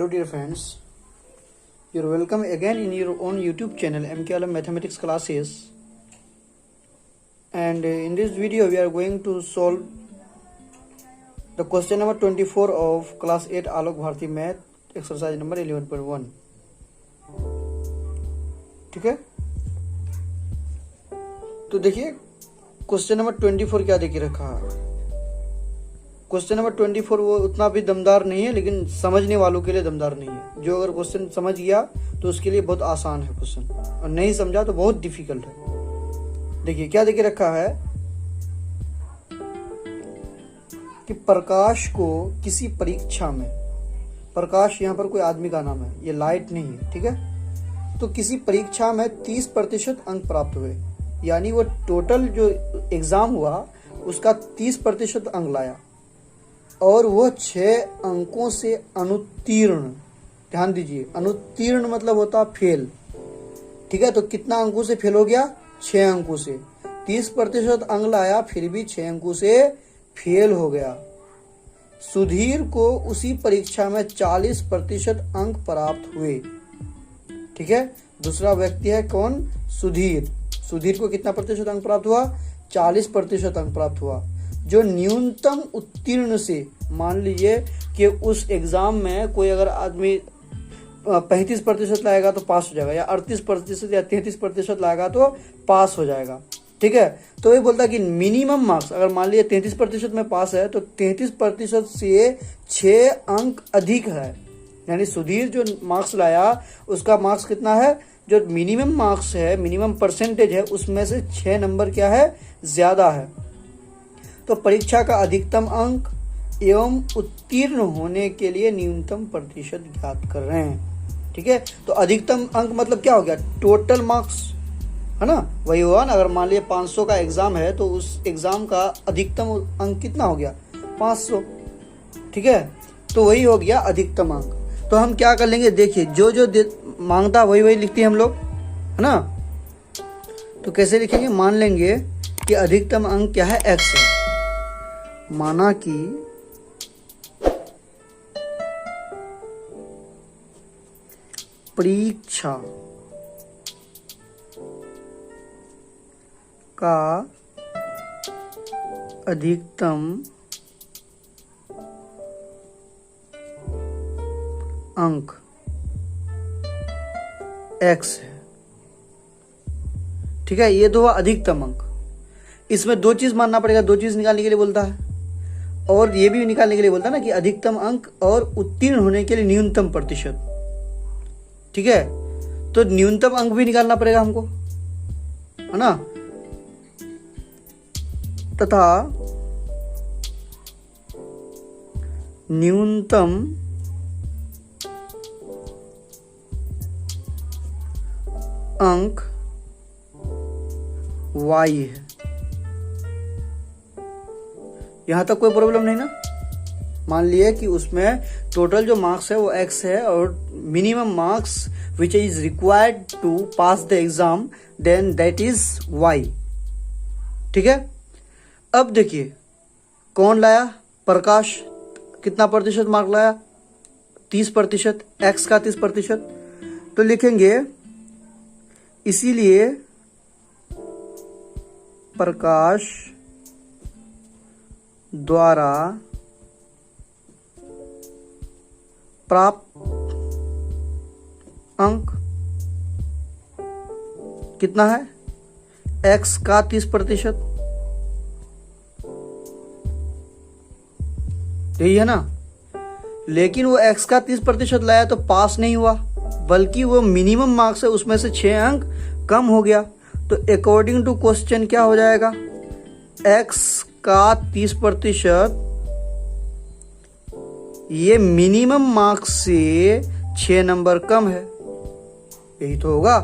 dear friends, you're welcome again in your own YouTube channel MKLM Mathematics Classes. And in this video we are going to solve the question number 24 of class 8 Alok Bharti Math exercise number 11.1. ठीक है, तो देखिए question number 24 क्या देखिए रखा है। Question number 24 वो उतना भी दमदार नहीं है, लेकिन समझने वालों के लिए दमदार नहीं है। जो अगर क्वेश्चन समझ गया तो उसके लिए बहुत आसान है क्वेश्चन, और नहीं समझा तो बहुत डिफिकल्ट है। देखिए क्या देखिए रखा है कि प्रकाश को किसी परीक्षा में, प्रकाश यहाँ पर कोई आदमी का नाम है, ये लाइट नहीं है, ठीक है। तो किसी परीक्षा में 30% अंक प्राप्त हुए, यानी वो टोटल जो एग्जाम हुआ उसका 30% अंक लाया और वो 6 अंकों से अनुत्तीर्ण। ध्यान दीजिए, अनुत्तीर्ण मतलब होता फेल, ठीक है। तो कितना अंकों से फेल हो गया? 6 अंकों से। 30% अंक लाया फिर भी 6 अंकों से फेल हो गया। सुधीर को उसी परीक्षा में 40% अंक प्राप्त हुए, ठीक है। दूसरा व्यक्ति है कौन? सुधीर। सुधीर को कितना प्रतिशत अंक प्राप्त हुआ? 40% अंक प्राप्त हुआ। जो न्यूनतम उत्तीर्ण से, मान लीजिए कि उस एग्जाम में कोई अगर आदमी 35% लाएगा तो पास हो जाएगा, या 38% या 33% लाएगा तो पास हो जाएगा, ठीक है। तो ये बोलता है कि मिनिमम मार्क्स, अगर मान लीजिए 33% में पास है तो 33% से 6 अंक अधिक है। यानी सुधीर जो मार्क्स लाया उसका मार्क्स कितना है? जो मिनिमम मार्क्स है, मिनिमम परसेंटेज है, उसमें से 6 नंबर क्या है? ज्यादा है। तो परीक्षा का अधिकतम अंक एवं उत्तीर्ण होने के लिए न्यूनतम प्रतिशत ज्ञात कर रहे हैं, ठीक है। तो अधिकतम अंक मतलब क्या हो गया? टोटल मार्क्स, है ना, वही हुआ ना। अगर मान लीजिए 500 का एग्जाम है तो उस एग्जाम का अधिकतम अंक कितना हो गया? 500, ठीक है। तो वही हो गया अधिकतम अंक। तो हम क्या कर लेंगे, देखिए जो जो मांगता वही वही लिखते हैं हम लोग, है ना। तो कैसे लिखेंगे? मान लेंगे कि अधिकतम अंक क्या है? x है। माना कि परीक्षा का अधिकतम अंक x है, ठीक है। ये तो हुआ अधिकतम अंक। इसमें 2 चीज मानना पड़ेगा, 2 चीज निकालने के लिए बोलता है, और ये भी निकालने के लिए बोलता है ना कि अधिकतम अंक और उत्तीर्ण होने के लिए न्यूनतम प्रतिशत, ठीक है। तो न्यूनतम अंक भी निकालना पड़ेगा हमको, है ना। तथा न्यूनतम अंक y है। यहां तक कोई प्रॉब्लम नहीं ना। मान लिए कि उसमें टोटल जो मार्क्स है वो x है, और minimum marks which is required to pass the exam, then that is y, ठीक है। अब देखिए कौन लाया? प्रकाश। कितना प्रतिशत मार्क लाया? 30%, x का 30%। तो लिखेंगे इसीलिए प्रकाश द्वारा प्राप्त अंक कितना है? x का 30%, यही है ना। लेकिन वो x का 30% लाया तो पास नहीं हुआ, बल्कि वो मिनिमम मार्क्स है उसमें से 6 अंक कम हो गया। तो अकॉर्डिंग टू क्वेश्चन क्या हो जाएगा? x का 30% ये मिनिमम मार्क्स से 6 नंबर कम है, यही तो होगा।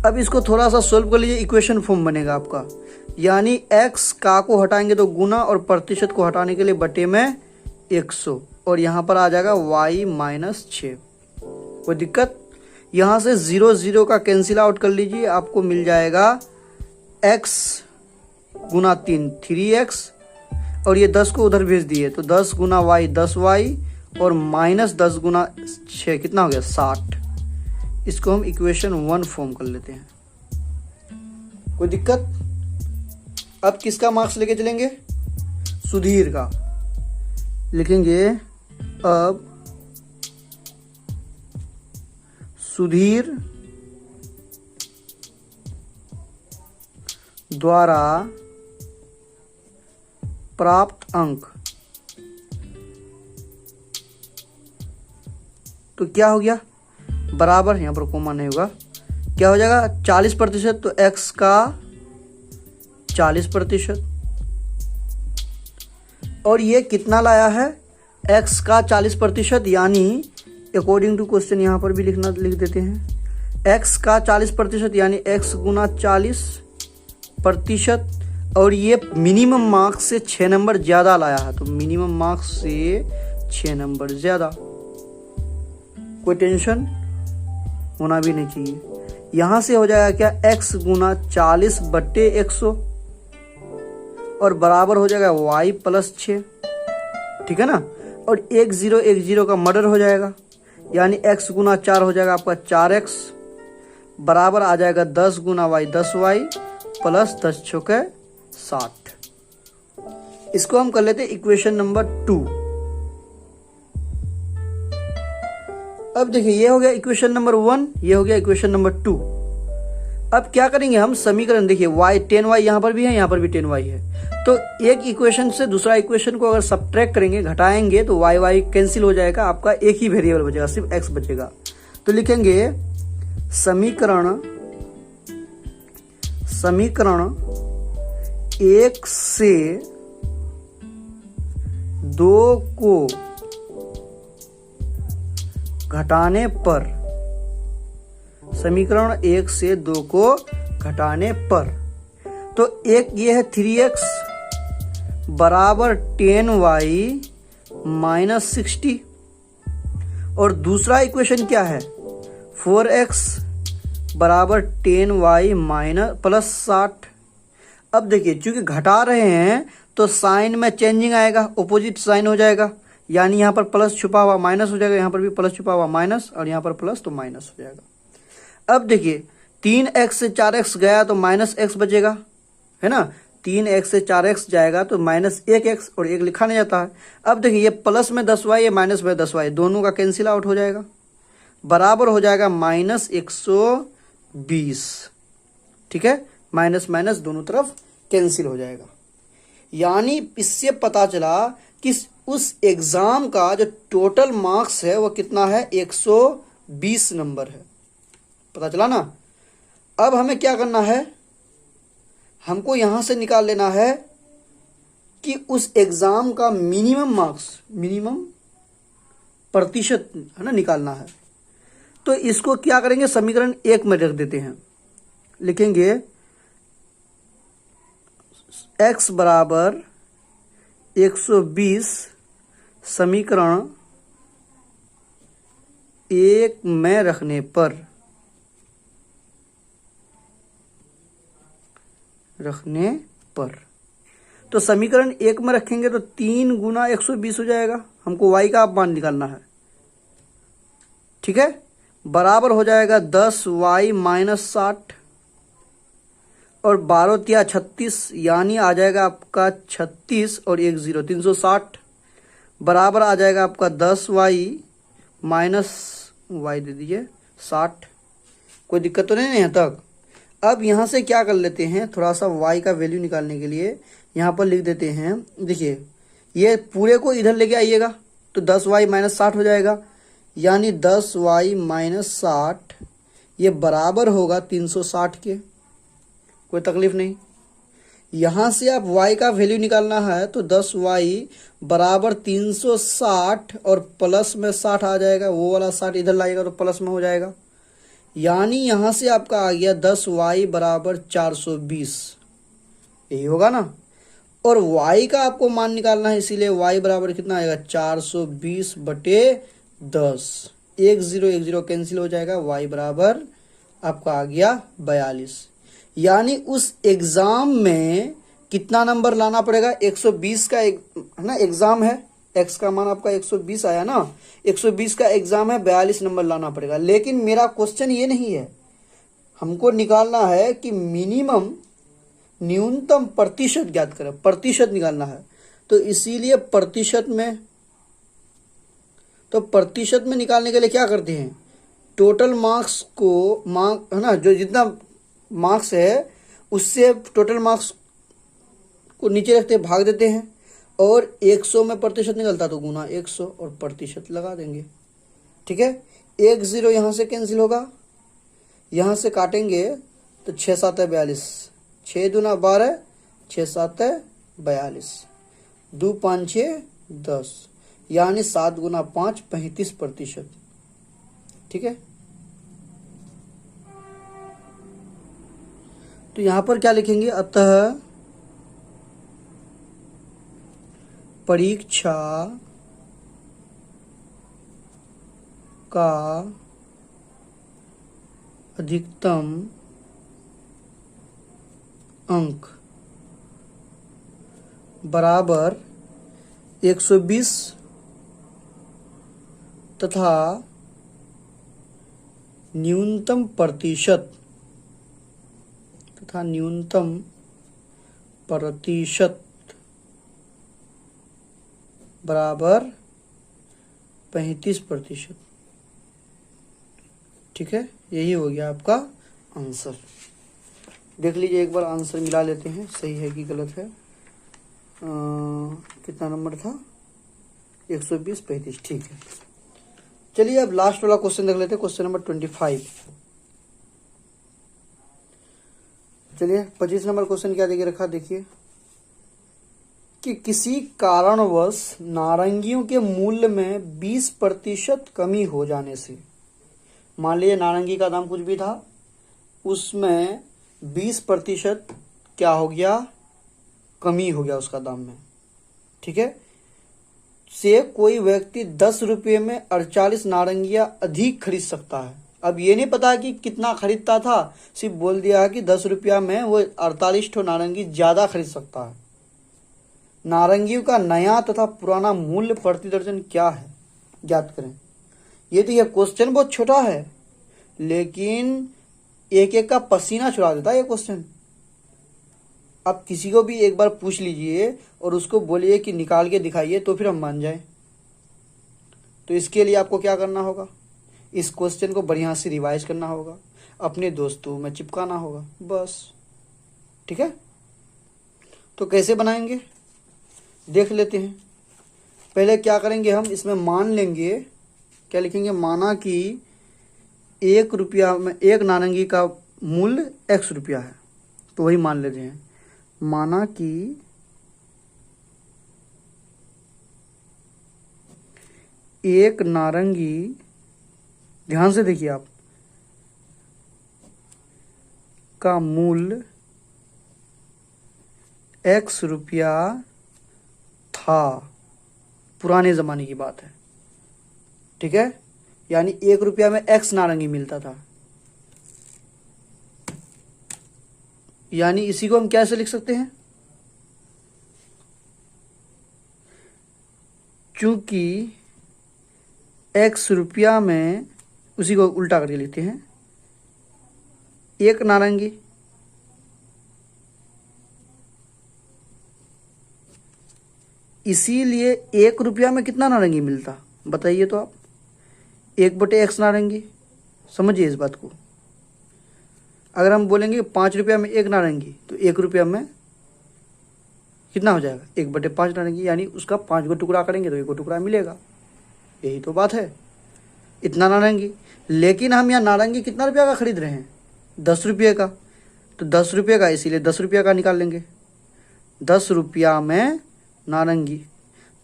अब इसको थोड़ा सा सोल्व कर लीजिए, इक्वेशन फॉर्म बनेगा आपका। यानी x का को हटाएंगे तो गुना, और प्रतिशत को हटाने के लिए बटे में 100, और यहां पर आ जाएगा y माइनस 6। कोई दिक्कत? यहां से 0 0 का कैंसिल आउट कर लीजिए, आपको मिल जाएगा x गुना 3 3x, और ये 10 को उधर भेज दिए तो 10 गुना y 10y और -10 गुना 6 कितना हो गया 60। इसको हम इक्वेशन 1 फॉर्म कर लेते हैं। कोई दिक्कत? अब किसका मार्क्स लेके चलेंगे? सुधीर का। लिखेंगे अब सुधीर द्वारा प्राप्त अंक। तो क्या हो गया? बराबर, यहां पर कोमा नहीं होगा, क्या हो जाएगा 40%, तो x का 40%। और ये कितना लाया है? x का 40%, यानी अकॉर्डिंग टू क्वेश्चन यहां पर भी लिख देते हैं x का 40%, यानी x गुना 40%। और ये मिनिमम मार्क्स से 6 नंबर ज्यादा लाया है, तो मिनिमम मार्क्स से 6 नंबर ज्यादा। कोई टेंशन होना भी नहीं चाहिए। यहां से हो जाएगा क्या? x गुना 40/100 और बराबर हो जाएगा y + 6, ठीक है ना। और 1 0 का मर्डर हो जाएगा, यानी x गुना 4 हो जाएगा आपका 4x, बराबर आ जाएगा 10 गुना y 10y प्लस 10 × 60। इसको हम कर लेते हैं इक्वेशन नंबर 2। अब देखिए ये हो गया इक्वेशन नंबर 1, ये हो गया इक्वेशन नंबर 2। अब क्या करेंगे हम? समीकरण देखिए y 10y यहाँ पर भी है, यहाँ पर भी 10y है, तो एक इक्वेशन से दूसरा इक्वेशन को अगर सब्ट्रैक्ट करेंगे, घटाएंगे, तो y कैंसिल हो जाएगा, आपका एक ही वेरिएबल बचेगा, सिर्फ x बचेगा। तो लिखेंगे समीकरण 1 से 2 को घटाने पर, समीकरण 1 से 2 को घटाने पर, तो एक ये है 3x बराबर 10y - 60, और दूसरा इक्वेशन क्या है? 4x बराबर 10y + 60। अब देखिए चूंकि घटा रहे हैं तो साइन में चेंजिंग आएगा, ऑपोजिट साइन हो जाएगा, यानी यहाँ पर प्लस छुपा हुआ माइनस हो जाएगा, यहाँ पर भी प्लस छुपा हुआ माइनस, और यहाँ पर प्लस तो माइनस हो जाएगा। अब देखिए 3x से 4x गया तो -x बचेगा, है ना। 3x से 4x जाएगा तो -1x, और 1 लिखा नहीं जाता है। अब देखिए ये प्लस में 10y, ये माइनस में 10y, दोनों का कैंसिल आउट हो जाएगा, बराबर हो जाएगा -120, ठीक है। माइनस माइनस दोनों तरफ कैंसिल हो जाएगा। यानी इससे पता चला कि उस एग्जाम का जो टोटल मार्क्स है वो कितना है? 120 नंबर है। पता चला ना। अब हमें क्या करना है? हमको यहां से निकाल लेना है कि उस एग्जाम का मिनिमम मार्क्स, मिनिमम प्रतिशत है ना, निकालना है। तो इसको क्या करेंगे? समीकरण 1 में रख देते हैं। लिखेंगे x बराबर 120 समीकरण 1 में रखने पर, तो समीकरण 1 में रखेंगे तो 3 गुना 120 हो जाएगा। हमको y का मान निकालना है, ठीक है। बराबर हो जाएगा 10y - 60, और 12 तिया 36, यानी आ जाएगा आपका 36 और 1 0 360, बराबर आ जाएगा आपका 10y - y दे दीजिए 60। कोई दिक्कत तो नहीं है यहाँ तक। अब यहाँ से क्या कर लेते हैं? थोड़ा सा y का वैल्यू निकालने के लिए यहाँ पर लिख देते हैं। देखिए ये पूरे को इधर लेके आइएगा तो 10y - 60 हो जाएगा, यानी 10y - 60 ये बराबर होगा 360 के। कोई तकलीफ नहीं। यहाँ से आप y का वैल्यू निकालना है तो 10y बराबर 360 और प्लस में 60 आ जाएगा, वो वाला 60 इधर लाएगा तो प्लस में हो जाएगा, यानी यहाँ से आपका आ गया 10y बराबर 420, यही होगा ना। और y का आपको मान निकालना है, इसीलिए y बराबर कितना आएगा? 420/10, 1 0 कैंसिल हो जाएगा, y बराबर आपका आ गया 42। यानी उस एग्जाम में कितना नंबर लाना पड़ेगा? 120 का है ना एग्जाम है, x का मान आपका 120 आया ना, 120 का एग्जाम है, 42 नंबर लाना पड़ेगा। लेकिन मेरा क्वेश्चन ये नहीं है, हमको निकालना है कि मिनिमम न्यूनतम प्रतिशत ज्ञात करें, प्रतिशत निकालना है। तो इसीलिए प्रतिशत में निकालने के लिए क्या करते हैं, टोटल मार्क्स को है ना, जो जितना मार्क्स है उससे टोटल मार्क्स को नीचे रखते हैं, भाग देते हैं, और 100 में प्रतिशत निकलता तो गुना 100 और प्रतिशत लगा देंगे। ठीक है, 1 0 यहाँ से कैंसिल होगा, यहाँ से काटेंगे तो 6 7 42, 6 दूना 12, 6 7 42, 2 5 6 10, यानी 7 गुना 5 35%। ठीक है, तो यहां पर क्या लिखेंगे, अतः परीक्षा का अधिकतम अंक बराबर 120 तथा न्यूनतम प्रतिशत बराबर 35%। ठीक है, यही हो गया आपका आंसर। देख लीजिए एक बार आंसर मिला लेते हैं, सही है कि गलत है। कितना नंबर था, 120 35। ठीक है, चलिए अब लास्ट वाला क्वेश्चन देख लेते हैं, क्वेश्चन नंबर 25। चलिए 25 नंबर क्वेश्चन क्या देके रखा, देखिए कि किसी कारणवश नारंगियों के मूल्य में 20% कमी हो जाने से, मान लीजिए नारंगी का दाम कुछ भी था, उसमें 20% क्या हो गया, कमी हो गया उसका दाम में। ठीक है, से कोई व्यक्ति 10 रुपये में 48 नारंगियां अधिक खरीद सकता है। अब ये नहीं पता कि कितना खरीदता था, सिर्फ बोल दिया कि 10 रुपया में वो 48 ठो नारंगी ज्यादा खरीद सकता है। नारंगियों का नया तथा पुराना मूल्य प्रति दर्जन क्या है, ज्ञात करें। ये तो ये क्वेश्चन बहुत छोटा है, लेकिन एक एक का पसीना छुड़ा देता है ये क्वेश्चन। आप किसी को भी एक बार पूछ लीजिए और उसको बोलिए कि निकाल के दिखाइए, तो फिर हम मान जाए। तो इसके लिए आपको क्या करना होगा, इस क्वेश्चन को बढ़िया से रिवाइज करना होगा, अपने दोस्तों में चिपकाना होगा, बस। ठीक है, तो कैसे बनाएंगे देख लेते हैं। पहले क्या करेंगे, हम इसमें मान लेंगे, क्या लिखेंगे, माना कि 1 रुपया में एक नारंगी का मूल्य x रुपया है, तो वही मान लेते हैं। माना कि एक नारंगी, ध्यान से देखिए आप, का मूल्य x रुपया था, पुराने जमाने की बात है। ठीक है, यानी 1 रुपया में x नारंगी मिलता था, यानी इसी को हम कैसे लिख सकते हैं, चूंकि x रुपया में, उसी को उल्टा करके लिखते हैं, एक नारंगी, इसीलिए 1 रुपया में कितना नारंगी मिलता, बताइए तो आप, 1/x नारंगी। समझिए इस बात को। अगर हम बोलेंगे 5 रुपया में एक नारंगी, तो 1 रुपया में कितना हो जाएगा, 1/5 नारंगी, यानी उसका 5 गो टुकड़ा करेंगे तो 1 टुकड़ा मिलेगा। यही तो बात है, इतना नारंगी। लेकिन हम यहाँ नारंगी कितना रुपया का खरीद रहे हैं, 10 रुपये का, तो 10 रुपये का, इसीलिए 10 रुपया का निकाल लेंगे। 10 रुपया में नारंगी,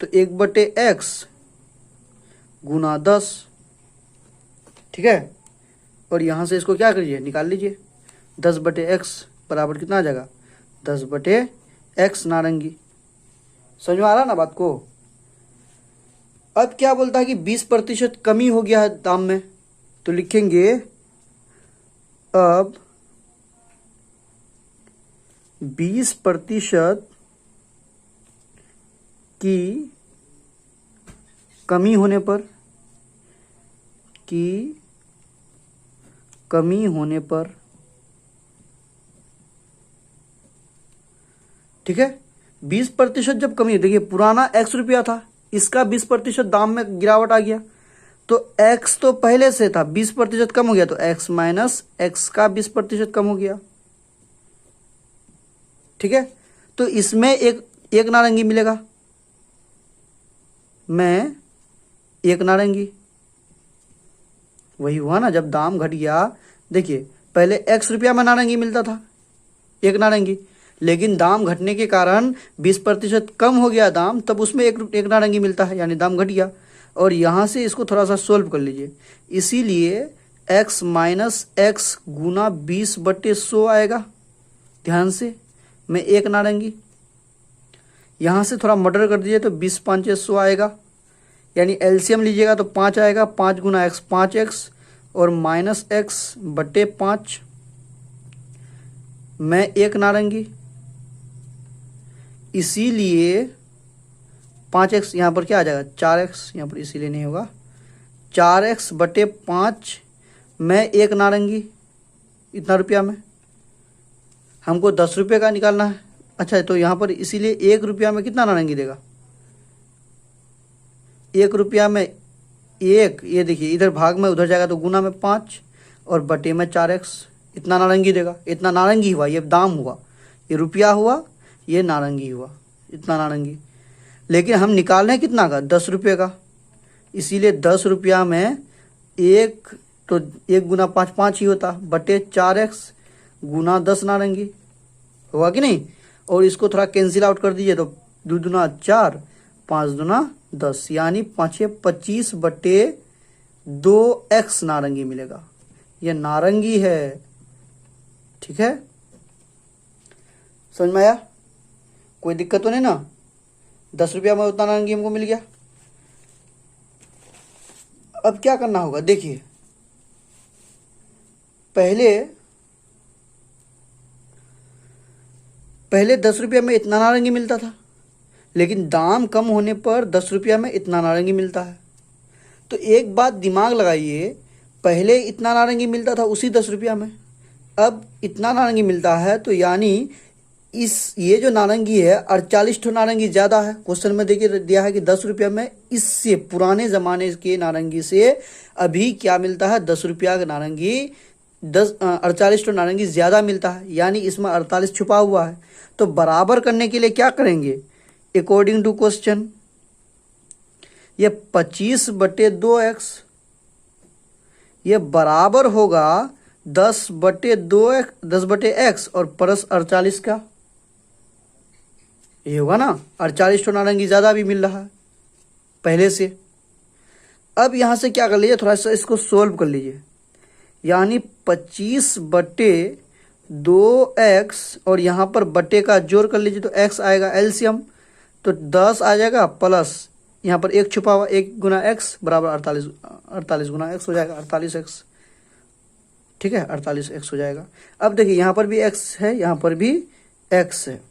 तो 1/x गुना 10। ठीक है, और यहाँ से इसको क्या करिए, निकाल लीजिए। 10/x बराबर कितना आ जाएगा, 10/x नारंगी। समझ में आ रहा ना बात को। अब क्या बोलता है कि 20% कमी हो गया है दाम में, तो लिखेंगे अब 20% की कमी होने पर, की कमी होने पर, ठीक है। 20% जब कमी, देखिए पुराना x रुपया था, इसका 20% दाम में गिरावट आ गया, तो x तो पहले से था, 20% कम हो गया, तो x माइनस x का 20% कम हो गया, ठीक है। तो इसमें एक नारंगी मिलेगा, मैं एक नारंगी, वही हुआ ना जब दाम घट गया। देखिए पहले x रुपया में नारंगी मिलता था, एक नारंगी, लेकिन दाम घटने के कारण 20% कम हो गया दाम, तब उसमें एक नारंगी मिलता है, यानी दाम घट गया। और यहाँ से इसको थोड़ा सा सोल्व कर लीजिए, इसीलिए x माइनस एक्स गुना 20/100 आएगा। ध्यान से, मैं एक नारंगी, यहाँ से थोड़ा मर्डर कर दीजिए तो 20×5=100 आएगा, यानी एलसीएम लीजिएगा तो 5 आएगा, 5 गुना एक्स 5x और माइनस x/5। मैं एक नारंगी, इसीलिए 5x यहाँ पर क्या आ जाएगा 4x, यहाँ पर इसीलिए नहीं होगा, 4x/5। मैं एक नारंगी, इतना रुपया में, हमको 10 रुपये का निकालना है। अच्छा तो यहाँ पर इसीलिए 1 रुपया में कितना नारंगी देगा, 1 रुपया में एक, ये देखिए इधर भाग में उधर जाएगा तो गुना में 5 और बटे में 4x, इतना नारंगी देगा। इतना नारंगी हुआ, ये दाम हुआ, ये रुपया हुआ, ये नारंगी हुआ, इतना नारंगी। लेकिन हम निकाल रहे हैं कितना का, 10 रुपये का, इसीलिए 10 रुपया में एक, तो 1 गुना 5 5 ही होता, बटे 4x गुना 10 नारंगी, हुआ कि नहीं। और इसको थोड़ा कैंसिल आउट कर दीजिए तो 2 दूना 4, 5 दूना 10, यानी 5×25 नारंगी मिलेगा। ये नारंगी है, ठीक है, समझ में आया, कोई दिक्कत तो नहीं ना। 10 रुपया में उतना नारंगी हमको मिल गया। अब क्या करना होगा, देखिए पहले 10 रुपया में इतना नारंगी मिलता था, लेकिन दाम कम होने पर 10 रुपया में इतना नारंगी मिलता है। तो एक बात दिमाग लगाइए, पहले इतना नारंगी मिलता था उसी 10 रुपया में, अब इतना नारंगी मिलता है, तो यानी ये जो नारंगी है 48 ठो नारंगी ज़्यादा है। क्वेश्चन में देखिए दिया है कि 10 रुपया में इससे पुराने ज़माने के नारंगी से अभी क्या मिलता है, 10 रुपया का नारंगी 48 ठो नारंगी ज़्यादा मिलता है, यानी इसमें 48 छुपा हुआ है। तो बराबर करने के लिए क्या करेंगे, अकॉर्डिंग टू क्वेश्चन, ये 25/2x ये बराबर होगा 10/2x और प्लस 48 का, ये होगा ना। 48 ठो नारंगी ज़्यादा भी मिल रहा है पहले से। अब यहाँ से क्या कर लीजिए, थोड़ा सा इसको सोल्व कर लीजिए, यानी 25/2x और यहाँ पर बटे का जोड़ कर लीजिए तो x आएगा एलसीएम, तो 10 आ जाएगा, प्लस यहाँ पर 1 छुपा हुआ, 1 गुना x बराबर 48 गुना x हो जाएगा 48x, ठीक है, 48x हो जाएगा। अब देखिए यहाँ पर भी x है, यहाँ पर भी x है,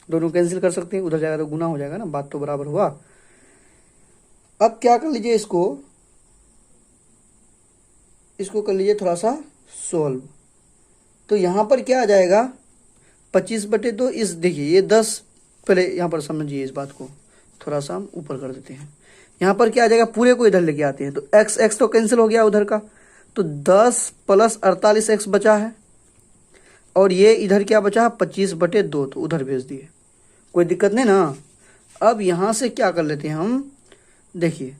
दोनों कैंसिल कर सकते हैं, उधर जाएगा तो गुना हो जाएगा ना, बात तो बराबर हुआ। अब क्या कर लीजिए, इसको कर लीजिए थोड़ा सा सोल्व, तो यहाँ पर क्या आ जाएगा 25/2, इस देखिए ये 10, पहले यहाँ पर समझिए इस बात को, थोड़ा सा हम ऊपर कर देते हैं। यहाँ पर क्या आ जाएगा, पूरे को इधर लेके आते हैं तो x तो कैंसिल हो गया उधर का, तो 10 प्लस 48x बचा है, और ये इधर क्या बचा है 25/2, तो उधर भेज दिए, कोई दिक्कत नहीं ना। अब यहाँ से क्या कर लेते हैं हम, देखिए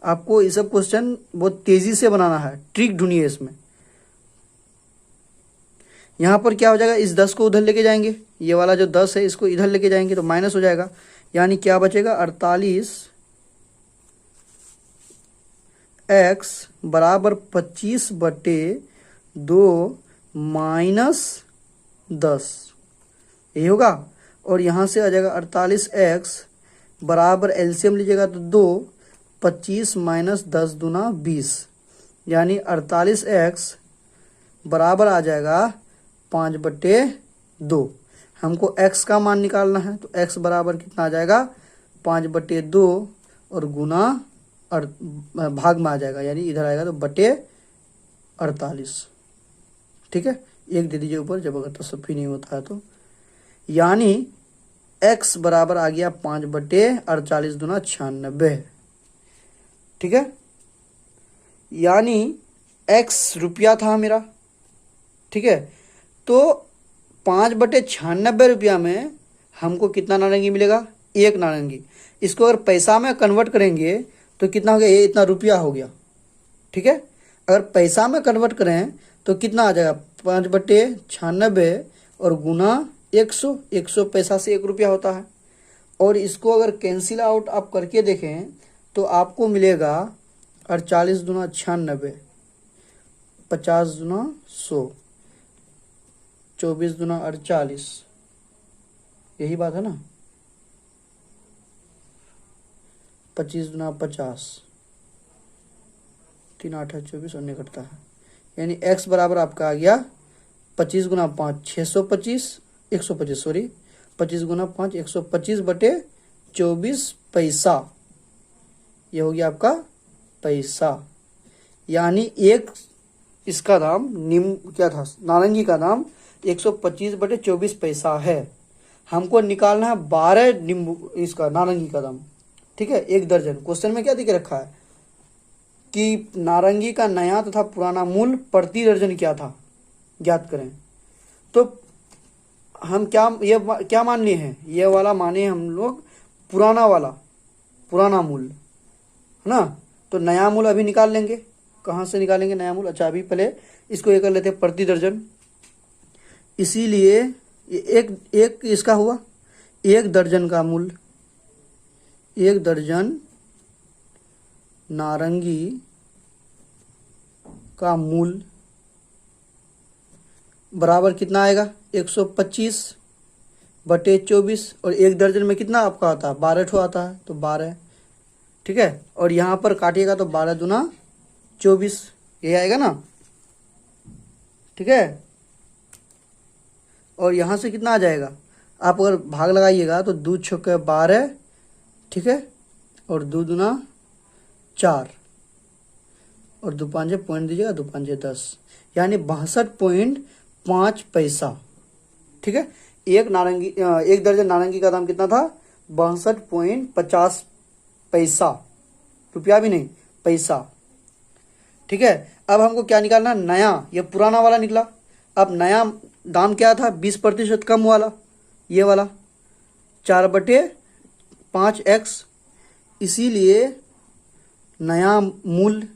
आपको ये सब क्वेश्चन बहुत तेजी से बनाना है, ट्रिक ढूंढिए इसमें। यहाँ पर क्या हो जाएगा, इस 10 को उधर लेके जाएंगे, ये वाला जो 10 है इसको इधर लेके जाएंगे तो माइनस हो जाएगा, यानी क्या बचेगा 48x बराबर 25/2 माइनस 10, ये होगा। और यहाँ से आ जाएगा 48x बराबर एलसीएम लीजिएगा तो 2, 25 माइनस 10 दूना 20, यानी 48x बराबर आ जाएगा 5/2। हमको x का मान निकालना है, तो x बराबर कितना आ जाएगा 5/2 और गुना और भाग में आ जाएगा, यानी इधर आएगा तो बटे 48। ठीक है, एक दे दीजिए ऊपर जब अगर तसव्वुफी नहीं होता है तो, यानी x बराबर आ गया 5/48 दूना 96। ठीक है, यानी x रुपया था मेरा। ठीक है, तो 5/96 रुपया में हमको कितना नारंगी मिलेगा, 1 नारंगी। इसको अगर पैसा में कन्वर्ट करेंगे तो कितना हो गया, ये इतना रुपया हो गया। ठीक है, अगर पैसा में कन्वर्ट करें तो कितना आ जाएगा 5/96 और गुना 100, 100 पैसा से 1 रुपया होता है। और इसको अगर कैंसिल आउट आप करके देखें तो आपको मिलेगा 48 दूना 96, 50 दूना 100, 24 दूना 48, यही बात है ना, 25 दूना 50, 3 8 24 और निकटता है, यानी x बराबर आपका आ गया 25 गुना 5 625, 125 सॉरी, 25 गुना 5 125/24 पैसा, ये हो गया आपका पैसा। यानी एक इसका दाम क्या था, नारंगी का दाम 125/24 पैसा है। हमको निकालना है 12 नींबू इसका नारंगी का दाम। ठीक है, 1 दर्जन। क्वेश्चन में क्या दिख रखा है कि नारंगी का नया तथा पुराना मूल्य प्रति दर्जन क्या था, ज्ञात करें। तो हम क्या मान लिए हैं, ये वाला माने हम लोग पुराना मूल्य है ना। तो नया मूल्य अभी निकाल लेंगे, कहाँ से निकालेंगे नया मूल्य, अच्छा अभी पहले इसको ये कर लेते हैं प्रति दर्जन। इसीलिए एक इसका हुआ 1 दर्जन का मूल्य, 1 दर्जन नारंगी का मूल्य बराबर कितना आएगा 125/24, और 1 दर्जन में कितना आपका आता है 12 ठो आता है, तो 12। ठीक है, और यहाँ पर काटिएगा तो 12 दूना 24, ये आएगा ना। ठीक है, और यहाँ से कितना आ जाएगा, आप अगर भाग लगाइएगा तो 2 छक्के 12, ठीक है, और 2 दूना 4 और 2 5 पॉइंट दीजिएगा, 2 5 10, यानी 62.5 पैसा। ठीक है, एक दर्जन नारंगी का दाम कितना था 62.50 पैसा, रुपया भी नहीं, पैसा। ठीक है, अब हमको क्या निकालना, नया, ये पुराना वाला निकला। अब नया दाम क्या था 20% कम वाला, ये वाला 4/5x, इसीलिए नया मूल्य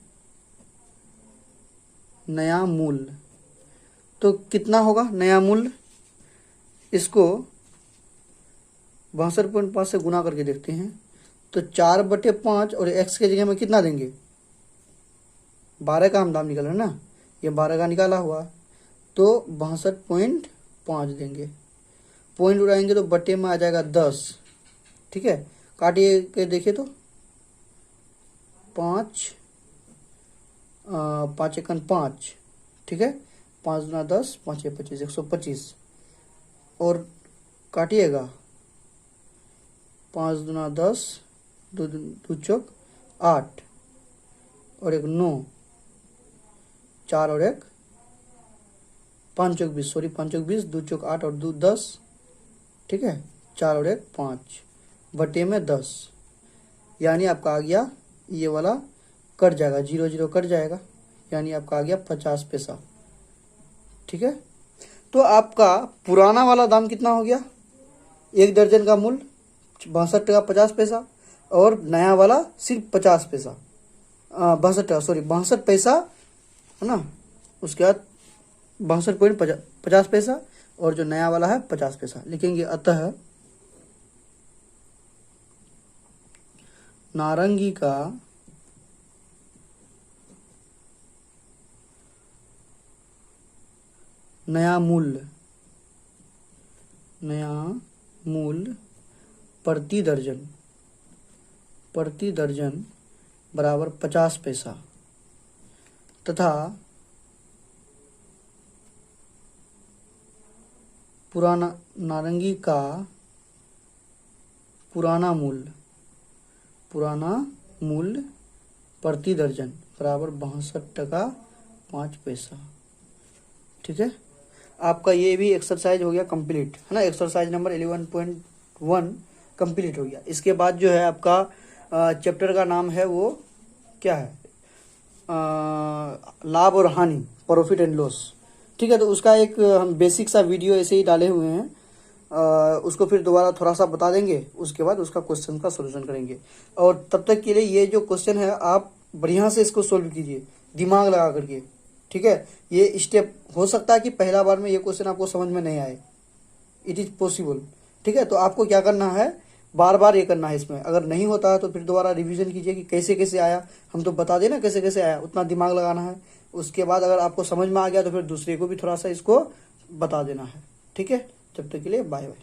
तो कितना होगा नया मूल्य, इसको 62.5 से गुना करके देखते हैं। तो 4/5 और x के जगह में कितना देंगे, 12 का हम दाम निकाल रहे हैं ना, ये 12 का निकाला हुआ, तो 62.5 देंगे। पॉइंट उड़ाएंगे तो बटे में आ जाएगा 10। ठीक है, काटिए के देखिए तो 5 5 एकन 5, ठीक है, 5 दूना 10, 5 25, 125, और काटिएगा 5 दूना 10, 2 चौक 8 और 1 9, 4 और 1 5 चौक 20, सॉरी 5 चौक 20, 2 चौक 8 और 2 10, ठीक है, 4 और 1 5 बटे में 10, यानी आपका आ गया ये वाला कट जाएगा, 0 0 कट जाएगा, यानी आपका आ गया 50 पैसा। ठीक है, तो आपका पुराना वाला दाम कितना हो गया, 1 दर्जन का मूल्य 62 टका 50 पैसा, और नया वाला सिर्फ 50 पैसा, 62 टका सॉरी 62 पैसा है ना, उसके बाद 62.50 पैसा, और जो नया वाला है 50 पैसा लिखेंगे। अतः नारंगी का नया मूल्य प्रति दर्जन बराबर 50 पैसा, तथा पुराना नारंगी का पुराना मूल्य प्रति दर्जन बराबर 62 टका 5 पैसा। ठीक है, आपका ये भी एक्सरसाइज हो गया कंप्लीट, है ना। एक्सरसाइज नंबर 11.1 कंप्लीट हो गया। इसके बाद जो है आपका चैप्टर का नाम है वो क्या है, लाभ और हानि, प्रॉफिट एंड लॉस। ठीक है, तो उसका एक हम बेसिक सा वीडियो ऐसे ही डाले हुए हैं, उसको फिर दोबारा थोड़ा सा बता देंगे, उसके बाद उसका क्वेश्चन का सोल्यूशन करेंगे। और तब तक के लिए ये जो क्वेश्चन है आप बढ़िया से इसको सोल्व कीजिए दिमाग लगा करके। ठीक है, ये स्टेप हो सकता है कि पहला बार में ये क्वेश्चन आपको समझ में नहीं आए, इट इज पॉसिबल। ठीक है, तो आपको क्या करना है, बार बार ये करना है। इसमें अगर नहीं होता है तो फिर दोबारा रिवीजन कीजिए कि कैसे कैसे आया, हम तो बता देना कैसे कैसे आया, उतना दिमाग लगाना है। उसके बाद अगर आपको समझ में आ गया तो फिर दूसरे को भी थोड़ा सा इसको बता देना है। ठीक है, तब तक के लिए बाय बाय।